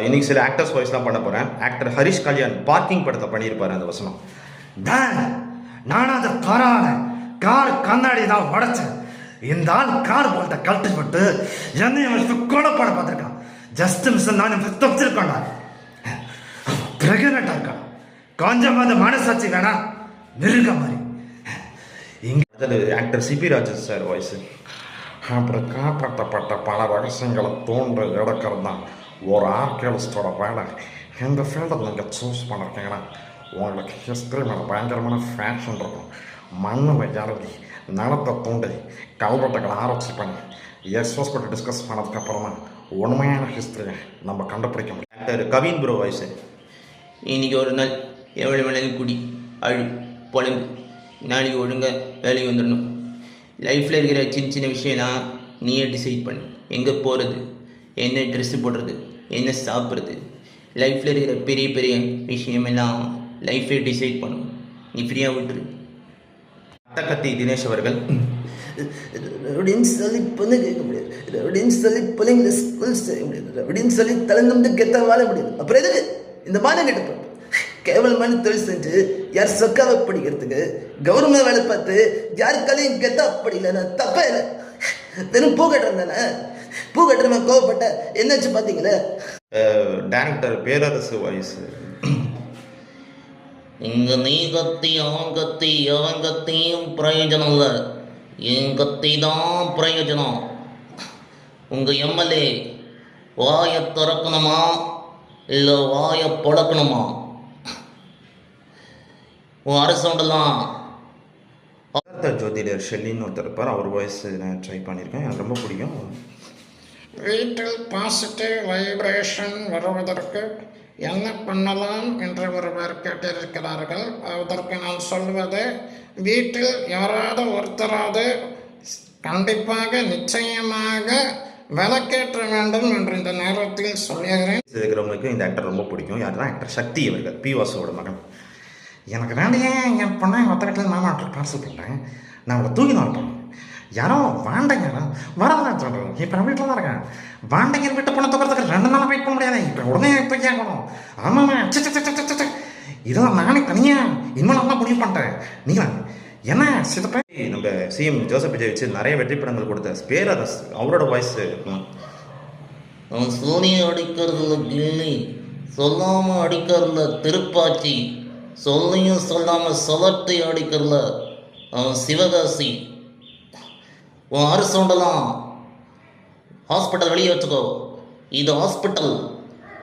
இன்னைக்கு சில ஆக்டர்ஸ் வாய்ஸ்லாம் பண்ண போகிறேன். ஆக்டர் ஹரிஷ் கல்யாண் பார்க்கிங் படத்தை பண்ணியிருப்பாரு அந்த வசனம். நானும் அதை பரவாயில்ல, கார் கண்ணாடி தான் உடைச்சேன். இந்த ஆள் கார் போல்ட்ட கழட்டி விட்டு என்னையும் வச்சு கொலை பண்ண பார்த்துருக்கான். ஜஸ்ட் மிஸ் நான் தப்பிச்சிருக்கோண்டா. பிரெக்னெண்டாக இருக்கான். கொஞ்சம் அந்த மனசாட்சி வேணா மிருக மாதிரி. இங்கே actor Sibi Rajan sir voice. அப்படி காப்பாற்றப்பட்ட பல ரகசியங்களை தோன்று எடுக்கிறது தான் ஒரு ஆர்கியாலஜிஸ்டோட வேலை. இந்த ஃபீல்டை நீங்கள் சூஸ் பண்ணிருக்கீங்கன்னா உங்களுக்கு ஹிஸ்ட்ரி மேலே பயங்கரமான ஃபேஷன் இருக்கும். மண்ணில் இறங்கி நிலத்தை தூண்டி கல்வெட்டுகளை ஆராய்ச்சி பண்ணி எக்ஸ்போஸ் பண்ணி டிஸ்கஸ் பண்ணதுக்கப்புறமா உண்மையான ஹிஸ்ட்ரியை நம்ம கண்டுபிடிக்க முடியும். Actor Kavin bro voice. இன்றைக்கி ஒரு நாள் எவ்வளோ வேணாலும் குடி அழு பொழங்கு, நாளைக்கு ஒழுங்காக வேலைக்கு வந்துடணும். லைஃப்பில் இருக்கிற சின்ன சின்ன விஷயம்லாம் நீயே டிசைட் பண்ணு. எங்கே போகிறது, என்ன ட்ரெஸ்ஸு போடுறது, என்ன சாப்பிட்றது, லைஃப்பில் இருக்கிற பெரிய பெரிய விஷயமெல்லாம் லைஃபே டிசைட் பண்ணும். நீ ஃப்ரீயாக விட்டுரு. அட்டகத்தி தினேஷ் அவர்கள். அப்படின்னு சொல்லி பொண்ணு கேட்க முடியாது, அப்படின்னு சொல்லி பிள்ளைங்களை ஸ்கூல் செய்ய முடியாது, அப்படின்னு சொல்லி தலைந்து கெத்த வாழ முடியாது. அப்புறம் எதுக்கு இந்த மாதம் கெட்ட கேவலமான தொழில் செஞ்சு யார் சொக்காவை படிக்கிறதுக்கு கவர்மெண்ட் வேலை பார்த்து யாருக்காலையும் கெத்தா படிக்கல தப்பே இல்லை. வெறும் பூ கட்டுறேன் தானே, பூ கட்டுறவன் கோவப்பட்ட என்னாச்சு பார்த்தீங்களே. டைரக்டர் பேரரசு வாய்ஸ். இங்கே நீ கத்தி அவன் கத்தி அவன் கத்தியும் பிரயோஜனம் இல்லை, என் கத்தி தான் பிரயோஜனம். உங்கள் எம்எல்ஏ வாயை திறக்கணுமா இல்லை வாயை பழக்கணுமா? உன் அரசாண்டெல்லாம் ஜோதிடர் ஷெல்லின்னு ஒருத்தர் இருப்பார். அவர் வாய்ஸ் நான் ட்ரை பண்ணியிருக்கேன், எனக்கு ரொம்ப பிடிக்கும். வீட்டில் பாசிட்டிவ் வைப்ரேஷன் வருவதற்கு என்ன பண்ணலாம் என்று ஒருவர் கேட்டிருக்கிறார்கள். அதற்கு நான் சொல்வது, வீட்டில் யாராவது ஒருத்தராவது கண்டிப்பாக நிச்சயமாக விளக்கேற்ற வேண்டும் என்று இந்த நேரத்தில் சொல்லுகிறேன். இருக்கிறவங்களுக்கு இந்த ஆக்டர் ரொம்ப பிடிக்கும். யார் தான் ஆக்டர் சக்தி அவர்கள், பி வாசுவோட மகன். எனக்கு வேண்டிய என் பொண்ணை எங்கள் ஒத்த கட்டில் மாமாட்டில் பார்சல் பண்ணுறேன். நான் அவளை தூக்கி தான் இருப்பேன். யாரோ வாண்டங்க வரதான் சொல்கிறேன். இப்போ நான் வீட்டில் தான் இருக்கேன். வாண்டங்க வீட்டு பொண்ணை தூக்கிறதுக்கு 2 நாள் வெயிட் பண்ண முடியாது. இப்போ உடனே தூக்கி ஆகணும். ஆமாம்மா, இதெல்லாம் நானே தனியாக இன்னும் நல்லா முடிவு பண்ணிட்டேன். நீங்கள் என்ன சித்தப்ப நம்ம சிஎம் ஜோசப் விஜய் வச்சு நிறைய வெற்றி படங்கள் கொடுத்த பேரரசு, அவரோட வாய்ஸ். அவன் சோனியை அடிக்கிறதுல கில்லி, சொல்லாமல் அடிக்கிறதுல திருப்பாச்சி, சொல்லியும் சொல்லாமல் சொலட்டி அடிக்கிறதுல அவன் சிவகாசி. உன் அரசு ஹாஸ்பிட்டல் வெளியே வச்சுக்கோ. இது ஹாஸ்பிட்டல்.